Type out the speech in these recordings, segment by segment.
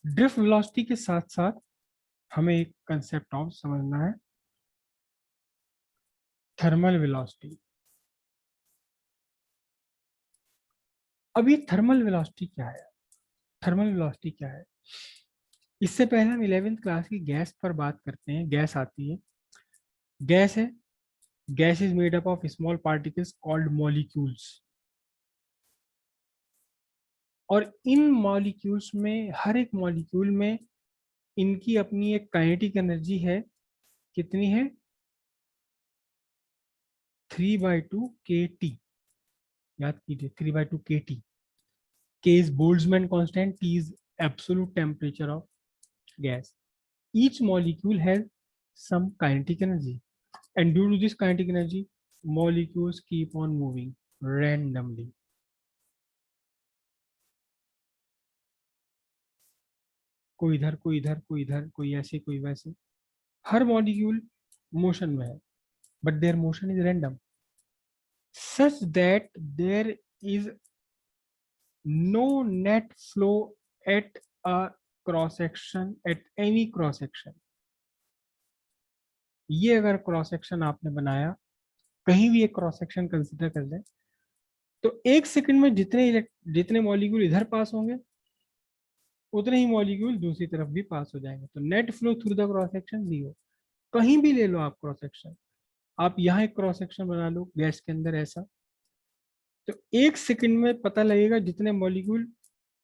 Drift velocity के साथ साथ हमें एक कंसेप्ट और समझना है, थर्मल वेलोसिटी। अब ये थर्मल वेलोसिटी क्या है? थर्मल वेलोसिटी क्या है? इससे पहले हम 11th क्लास की गैस पर बात करते हैं। गैस आती है, गैस है, gas is made up of small particles called molecules. और इन मॉलिक्यूल्स में, हर एक मॉलिक्यूल में इनकी अपनी एक काइनेटिक एनर्जी है। कितनी है? 3/2 kT। याद कीजिए, 3/2 kT। K is Boltzmann constant, T is absolute temperature of gas. Each molecule has some kinetic energy, and due to this kinetic energy, molecules keep on moving randomly. कोई इधर, कोई इधर, कोई इधर, कोई ऐसे, कोई वैसे। हर मॉलिक्यूल मोशन में है, but their motion is random, such that there is no net flow at a cross section, at any cross section. ये अगर क्रॉस सेक्शन आपने बनाया, कहीं भी एक क्रॉस सेक्शन कंसिडर कर लें, तो एक सेकंड में जितने मॉलिक्यूल इधर पास होंगे, उतने ही मॉलिक्यूल दूसरी तरफ भी पास हो जाएंगे। तो net flow through the cross section zero. कहीं भी ले लो आप क्रॉस सेक्शन, आप यहाँ एक क्रॉस सेक्शन बना लो गैस के अंदर ऐसा, तो एक सेकंड में पता लगेगा जितने मॉलिक्यूल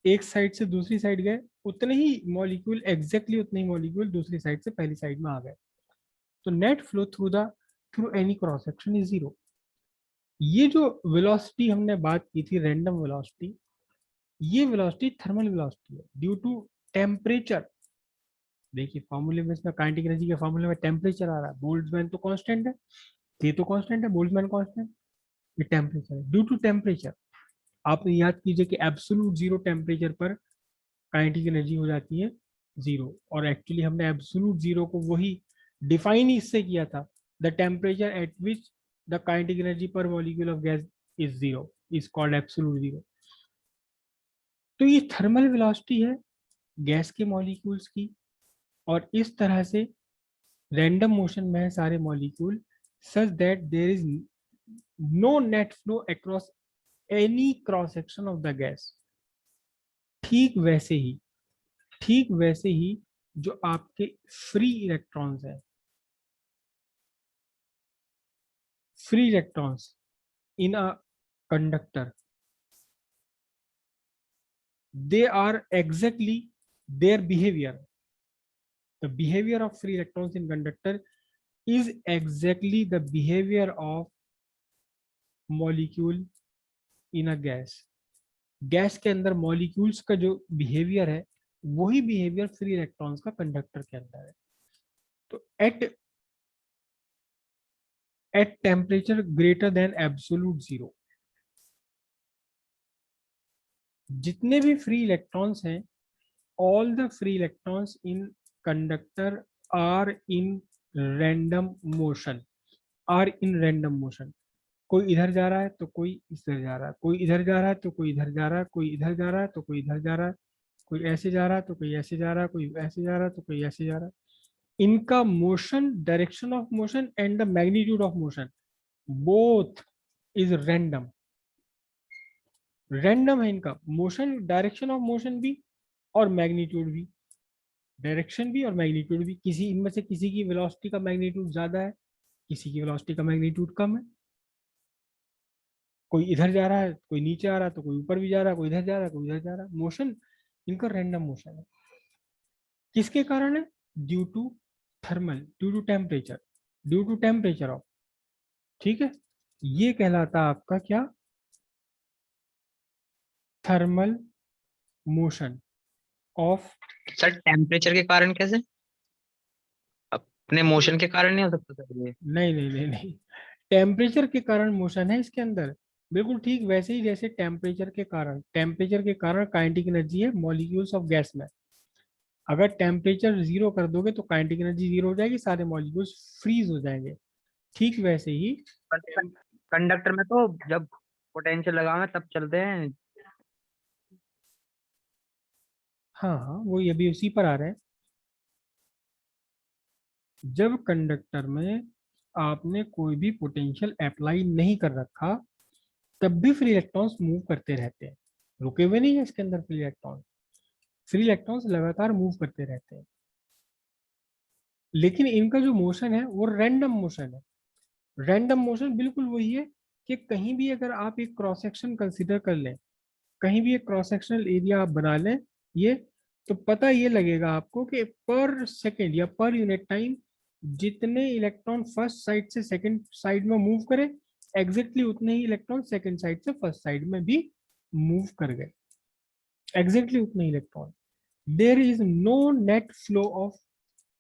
एक साइड से दूसरी साइड गए, उतने ही मॉलिक्यूल, एग्जैक्टली उतने ही मॉलिक्यूल दूसरी साइड से पहली साइड में आ गए। तो net flow through any cross section is zero. ये जो वेलोसिटी हमने बात की थी, रैंडम वेलोसिटी, ये वेलोसिटी थर्मल वेलोसिटी है ड्यू टू टेम्परेचर। देखिए फॉर्मूले में, इसमें काइनेटिक एनर्जी के फॉर्मूले में टेम्परेचर आ रहा है, बोल्ट्जमैन तो कांस्टेंट है, ये तो कांस्टेंट है, बोल्ट्जमैन कांस्टेंट। ये टेम्परेचर है, ड्यू टू टेम्परेचर। आप याद कीजिए कि एब्सोल्यूट जीरो टेम्परेचर पर काइनेटिक एनर्जी हो जाती है जीरो। और एक्चुअली हमने एब्सोल्यूट जीरो को वही डिफाइन इससे किया था, the temperature at which the kinetic energy per molecule of gas is zero is called absolute zero. तो ये थर्मल वेलोसिटी है गैस के मॉलिक्यूल्स की। और इस तरह से रैंडम मोशन में है सारे molecule, such that there is no net flow across any cross section of the gas. ठीक वैसे ही, ठीक वैसे ही जो आपके फ्री इलेक्ट्रॉन्स हैं, free electrons in a conductor, they are exactly their behavior. The behavior of free electrons in conductor is exactly the behavior of molecule in a gas. Gas के अंदर मॉलिक्यूल्स का जो बिहेवियर है, वही behaviour free electrons का conductor के अंदर है। तो at temperature greater than absolute zero, जितने भी फ्री इलेक्ट्रॉन्स हैं, all the free electrons in conductor are in random motion, are in random motion। कोई इधर जा रहा है तो कोई इधर जा रहा है, कोई इधर जा रहा है तो कोई इधर जा रहा है, कोई इधर जा रहा है तो कोई इधर जा रहा है, कोई ऐसे जा रहा है तो कोई ऐसे जा रहा है, कोई ऐसे जा रहा है तो कोई ऐसे जा रहा है। इनका motion, direction of motion and the magnitude of motion, both is random. Random है इनका मोशन, डायरेक्शन ऑफ मोशन भी और मैग्नीट्यूड भी। डायरेक्शन भी और मैग्नीट्यूड भी। किसी इनमें से किसी की वेलोसिटी का मैग्नीट्यूड ज्यादा है, किसी की वेलोसिटी का मैग्नीट्यूड कम है। कोई इधर जा रहा है, कोई नीचे आ रहा है, तो कोई ऊपर भी जा रहा है, कोई इधर जा रहा है, कोई इधर जा रहा है। मोशन इनका रैंडम मोशन है। किसके कारण है? Due to thermal, due to temperature, due to temperature of. ठीक है, ये कहलाता है आपका क्या? Thermal motion of. Sir temperature के कारण कैसे? अपने मोशन के कारण नहीं हो सकता सर ये? नहीं नहीं नहीं नहीं, टेम्परेचर के कारण मोशन है इसके अंदर। बिल्कुल ठीक वैसे ही जैसे टेम्परेचर के कारण, टेम्परेचर के कारण काइनेटिक एनर्जी है मॉलिक्यूल्स ऑफ गैस में। अगर टेम्परेचर जीरो कर दोगे तो काइनेटिक एनर्जी जीरो हो जाएगी, सारे मॉलिक्यूल्स फ्रीज हो जाएंगे। ठीक वैसे ही कंडक्टर में तो जब पोटेंशियल लगावे तब चलते हैं। हाँ हाँ, वो अभी उसी पर आ रहे हैं। जब कंडक्टर में आपने कोई भी पोटेंशियल अप्लाई नहीं कर रखा, तब भी फ्री इलेक्ट्रॉन्स मूव करते रहते हैं, रुके हुए नहीं है इसके अंदर फ्री इलेक्ट्रॉन। फ्री इलेक्ट्रॉन्स लगातार मूव करते रहते हैं, लेकिन इनका जो मोशन है वो रैंडम मोशन है। रैंडम मोशन बिल्कुल वही है कि कहीं भी अगर आप एक क्रॉस सेक्शन कंसिडर कर लें, कहीं भी एक क्रॉस सेक्शनल एरिया आप बना लें ये, तो पता ये लगेगा आपको कि पर सेकेंड या पर यूनिट टाइम जितने इलेक्ट्रॉन फर्स्ट साइड से सेकंड साइड में मूव करे, एग्जैक्टली उतने ही इलेक्ट्रॉन सेकंड साइड से फर्स्ट साइड में भी मूव कर गए, एग्जैक्टली उतने ही electron. There is no net flow of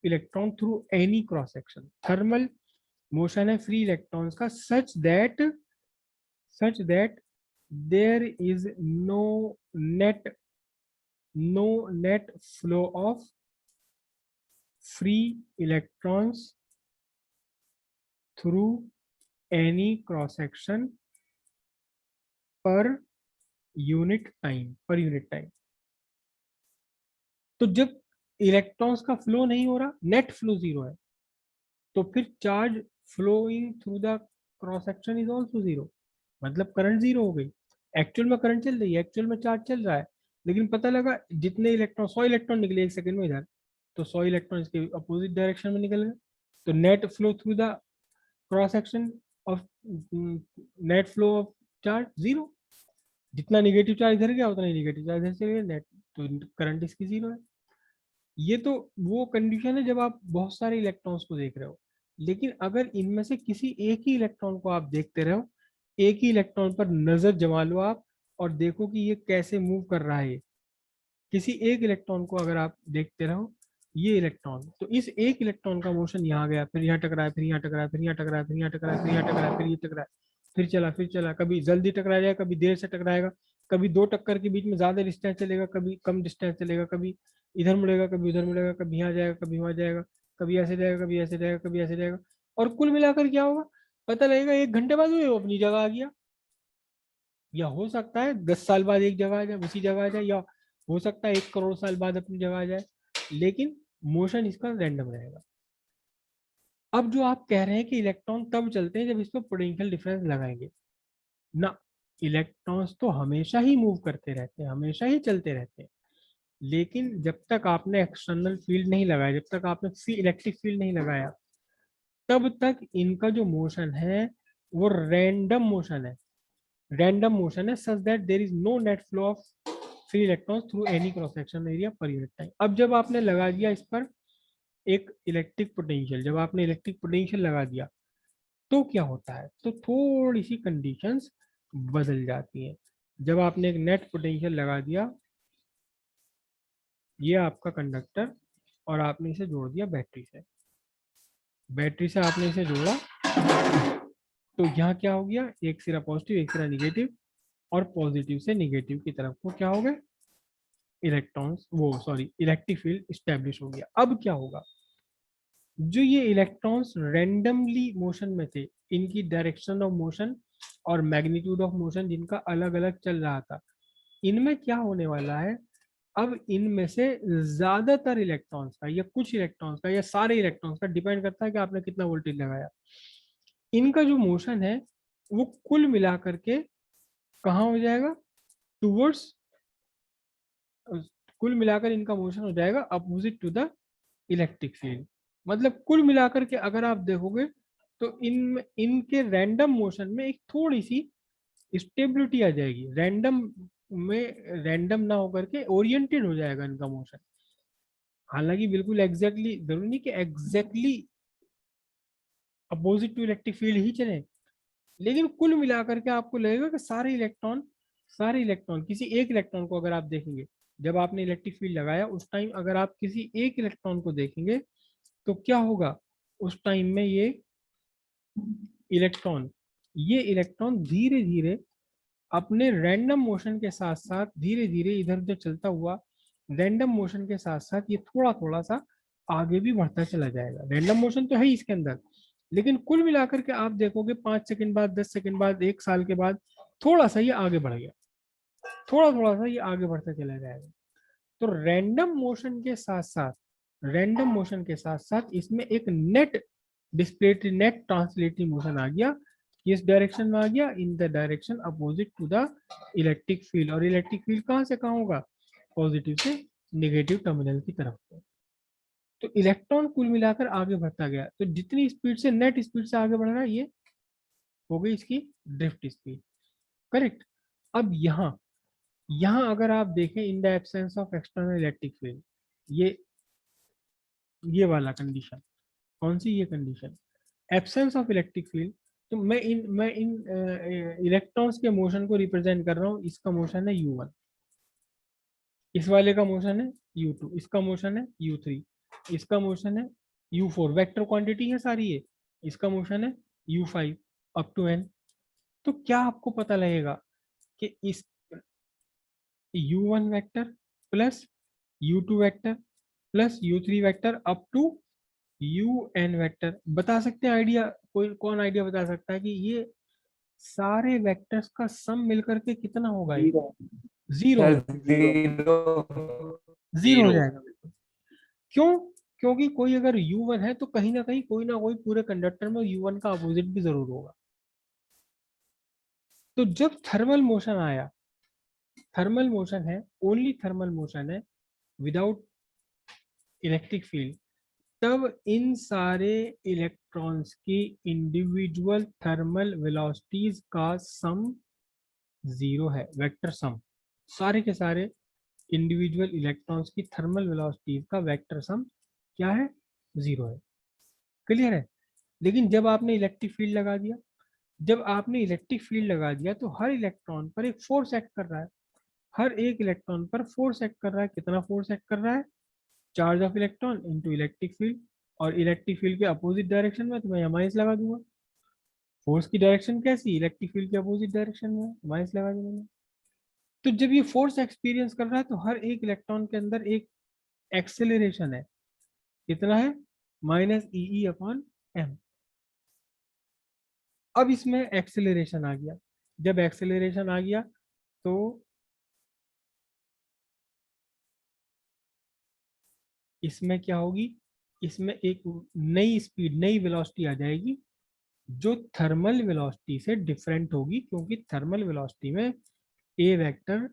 electron through any cross section. Thermal motion है फ्री इलेक्ट्रॉन्स का such that there is no net flow of free electrons through any cross section per unit time। तो जब electrons का flow नहीं हो रहा, net flow zero है, तो फिर charge flowing through the cross section is also zero, मतलब करंट जीरो हो गई। एक्चुअल में करंट चल रही है, एक्चुअल में चार्ज चल रहा है, लेकिन पता लगा जितने इलेक्ट्रॉन 100 इलेक्ट्रॉन निकले एक सेकंड में इधर, तो 100 इलेक्ट्रॉन इसके अपोजिट डायरेक्शन में निकल गए। तो net flow through the cross section of net flow of charge zero. जितना निगेटिव चार्ज इधर गया उतना ही निगेटिव चार्ज इधर चले गया, नेट तो करंट इसकी जीरो है। ये तो वो कंडीशन है जब आप बहुत सारे इलेक्ट्रॉन्स को देख रहे हो। लेकिन अगर इनमें से किसी एक ही इलेक्ट्रॉन को आप देखते रहो, एक ही इलेक्ट्रॉन पर नजर जमा लो आप और देखो कि ये कैसे मूव कर रहा है, किसी एक इलेक्ट्रॉन को अगर आप देखते रहो, ये इलेक्ट्रॉन, तो इस एक इलेक्ट्रॉन का मोशन यहाँ गया, फिर यहाँ टकराया, फिर यहाँ टकराया, फिर यहाँ टकराया, फिर यहाँ टकराया, फिर यहाँ टकराया, फिर ये टकराया, फिर चला, कभी जल्दी टकरा जाएगा, कभी देर से टकराएगा, कभी दो टक्कर के बीच में ज्यादा डिस्टेंस चलेगा, कभी कम डिस्टेंस चलेगा, कभी इधर मुड़ेगा, कभी उधर मुड़ेगा, कभी यहाँ जाएगा, कभी वहां जाएगा, कभी ऐसे जाएगा, कभी ऐसे जाएगा, कभी ऐसे जाएगा। और कुल मिलाकर क्या होगा, पता लगेगा 1 घंटे बाद वो अपनी जगह आ गया, या हो सकता है 10 साल बाद एक जगह आ जाए, उसी जगह आ जाए, या हो सकता है 1 करोड़ साल बाद अपनी जगह आ जाए, लेकिन मोशन इसका रैंडम रहेगा। अब जो आप कह रहे हैं कि इलेक्ट्रॉन तब चलते हैं जब इस पर पोटेंशियल डिफरेंस लगाएंगे, ना, इलेक्ट्रॉन्स तो हमेशा ही मूव करते रहते हैं, हमेशा ही चलते रहते हैं, लेकिन जब तक आपने एक्सटर्नल फील्ड नहीं लगाया, जब तक आपने इलेक्ट्रिक फील्ड नहीं लगाया, तब तक इनका जो मोशन है वो रैंडम मोशन है। रैंडम मोशन है such that there is no net flow of free electrons through any cross section area per unit time. अब जब आपने लगा दिया इस पर एक इलेक्ट्रिक पोटेंशियल, जब आपने इलेक्ट्रिक पोटेंशियल लगा दिया, तो क्या होता है, तो थोड़ी सी कंडीशंस बदल जाती हैं। जब आपने एक नेट पोटेंशियल लगा दिया, ये आपका कंडक्टर, और आपने इसे जोड़ दिया बैटरी से, बैटरी से आपने इसे जोड़ा, तो यहाँ क्या हो गया, एक सिरा पॉजिटिव एक सिरा निगेटिव, और पॉजिटिव से निगेटिव की तरफ को क्या हो गया, इलेक्ट्रॉन्स वो सॉरी इलेक्ट्रिक फील्ड स्टैब्लिश हो गया। अब क्या होगा, जो ये इलेक्ट्रॉन्स रैंडमली मोशन में थे, इनकी डायरेक्शन ऑफ मोशन और मैग्नीट्यूड ऑफ मोशन जिनका अलग अलग चल रहा था, इनमें क्या होने वाला है, अब इनमें से ज्यादातर इलेक्ट्रॉन्स का या कुछ इलेक्ट्रॉन्स का या सारे इलेक्ट्रॉन्स का, डिपेंड करता है कि आपने कितना वोल्टेज लगाया, इनका जो मोशन है वो कुल मिलाकर के कहाँ हो जाएगा, टूवर्ड्स, कुल मिलाकर इनका मोशन हो जाएगा opposite to the electric field. मतलब कुल मिलाकर के अगर आप देखोगे तो इनके रैंडम मोशन में एक थोड़ी सी स्टेबिलिटी आ जाएगी, रैंडम में रैंडम ना होकर के ओरिएंटेड हो जाएगा इनका मोशन। हालांकि बिल्कुल एग्जैक्टली जरूरी नहीं कि exactly opposite to electric field ही चले, लेकिन कुल मिलाकर के आपको लगेगा कि सारे इलेक्ट्रॉन किसी एक इलेक्ट्रॉन को अगर आप देखेंगे, जब आपने इलेक्ट्रिक फील्ड लगाया उस टाइम अगर आप किसी एक इलेक्ट्रॉन को देखेंगे, तो क्या होगा, उस टाइम में ये इलेक्ट्रॉन धीरे धीरे अपने रैंडम मोशन के साथ साथ धीरे धीरे इधर उधर चलता हुआ, रैंडम मोशन के साथ साथ ये थोड़ा थोड़ा सा आगे भी बढ़ता चला जाएगा। रैंडम मोशन तो है ही इसके अंदर, लेकिन कुल मिलाकर के आप देखोगे 5 सेकंड बाद, 10 सेकंड बाद, 1 साल के बाद थोड़ा सा ये आगे बढ़ गया, थोड़ा थोड़ा सा ये आगे बढ़ता चला जाएगा। तो रैंडम मोशन के साथ साथ इसमें एक नेट डिस्प्लेटरी नेट ट्रांसलेटरी मोशन आ गया, किस डायरेक्शन में आ गया, in the direction opposite to the electric field. और इलेक्ट्रिक फील्ड कहां से कहां होगा, पॉजिटिव से नेगेटिव टर्मिनल की तरफ। तो इलेक्ट्रॉन कुल मिलाकर आगे बढ़ता गया, तो जितनी स्पीड से नेट स्पीड से आगे बढ़ रहा है, ये हो गई इसकी ड्रिफ्ट स्पीड, करेक्ट। अब यहाँ अगर आप देखें, in the absence of external electric field, ये वाला कंडीशन, कौन सी, ये condition absence of electric field. तो मैं इन इलेक्ट्रॉन्स के मोशन को रिप्रेजेंट कर रहा हूँ। इसका मोशन है u1, इस वाले का मोशन है u2, इसका मोशन है u3, इसका मोशन है u4, वेक्टर क्वांटिटी है सारी ये, इसका मोशन है u5 अप टू n। तो क्या आपको पता लगेगा कि इस u1 vector plus u2 vector plus u3 vector up to un vector, बता सकते हैं आइडिया, कोई कौन आइडिया बता सकता है कि ये सारे वेक्टर्स का सम मिलकर के कितना होगा, ये जीरो हो जाएगा बिल्कुल। क्यों, क्योंकि कोई अगर u1 है तो कहीं ना कहीं कोई ना कोई पूरे कंडक्टर में u1 का अपोजिट भी जरूर होगा। तो जब थर्मल मोशन आया, थर्मल मोशन है, ओनली थर्मल मोशन है विदाउट इलेक्ट्रिक फील्ड, तब इन सारे इलेक्ट्रॉन्स की इंडिविजुअल थर्मल वेलोसिटीज का सम जीरो है, वेक्टर सम। सारे के सारे इंडिविजुअल इलेक्ट्रॉन्स की थर्मल वेलोसिटीज का वेक्टर सम क्या है, जीरो है। क्लियर है। लेकिन जब आपने इलेक्ट्रिक फील्ड लगा दिया, तो हर इलेक्ट्रॉन पर एक फोर्स एक्ट कर रहा है, हर एक इलेक्ट्रॉन पर फोर्स एक्ट कर रहा है। कितना फोर्स एक्ट कर रहा है, charge of electron into electric field. और इलेक्ट्रिक फील्ड के अपोजिट डायरेक्शन में तो मैं माइनस लगा दूंगा। फोर्स की डायरेक्शन कैसी, इलेक्ट्रिक फील्ड के अपोजिट डायरेक्शन में, माइनस लगा दूंगा। तो जब ये फोर्स एक्सपीरियंस कर रहा है तो हर एक इलेक्ट्रॉन के अंदर एक एक्सेलरेशन है, कितना है, माइनस ई अपॉन एम। अब इसमें एक्सेलरेशन आ गया, जब एक्सेलरेशन आ गया तो इसमें क्या होगी, इसमें एक नई स्पीड, नई वेलोसिटी आ जाएगी जो थर्मल वेलोसिटी से डिफरेंट होगी, क्योंकि थर्मल वेलोसिटी में ए वेक्टर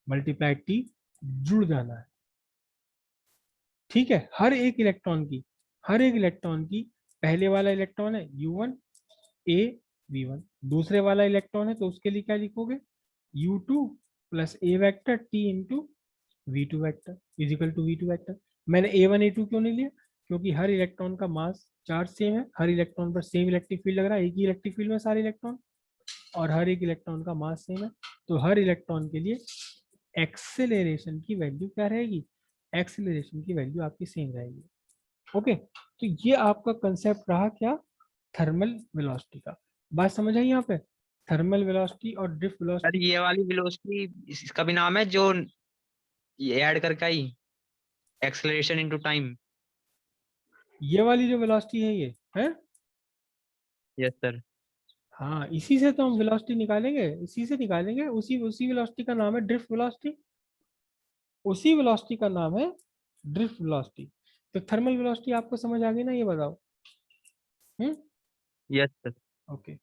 मल्टीप्लाई टी जुड़ जाना है। ठीक है, हर एक इलेक्ट्रॉन की पहले वाला इलेक्ट्रॉन है u1 a v1, दूसरे वाला इलेक्ट्रॉन है तो उसके लिए क्या लिखोगे, u2 plus a vector t into v2 vector equal to v2 vector. मैंने a1 a2 क्यों नहीं लिया, क्योंकि हर इलेक्ट्रॉन का मास चार्ज सेम है, हर इलेक्ट्रॉन पर सेम इलेक्ट्रिक फील्ड लग रहा है, एक ही इलेक्ट्रिक फील्ड में सारे इलेक्ट्रॉन, और हर एक इलेक्ट्रॉन का मास सेम है। तो हर इलेक्ट्रॉन के लिए एक्सेलरेशन की वैल्यू क्या रहेगी, एक्सेलरेशन की वैल्यू आपकी सेम रहेगी। ओके, तो ये आपका कंसेप्ट रहा क्या, थर्मल वेलोसिटी का। बात समझ आई यहाँ पे, थर्मल वेलोसिटी और ड्रिफ्ट सर वेलोसिटी। ये वाली वेलोसिटी इसका भी नाम है जो ये ऐड करके आई, एक्सेलरेशन इनटू टाइम। ये वाली जो वेलोसिटी है ये है, यस सर। हाँ इसी से तो हम वेलोसिटी निकालेंगे, इसी से निकालेंगे, उसी उसी वेलोसिटी का नाम है ड्रिफ्ट वेलोसिटी, उसी वेलोसिटी का नाम है ड्रिफ्ट वेलोसिटी। तो थर्मल वेलोसिटी आपको समझ आ गई ना, ये बताओ। Yes sir. ओके।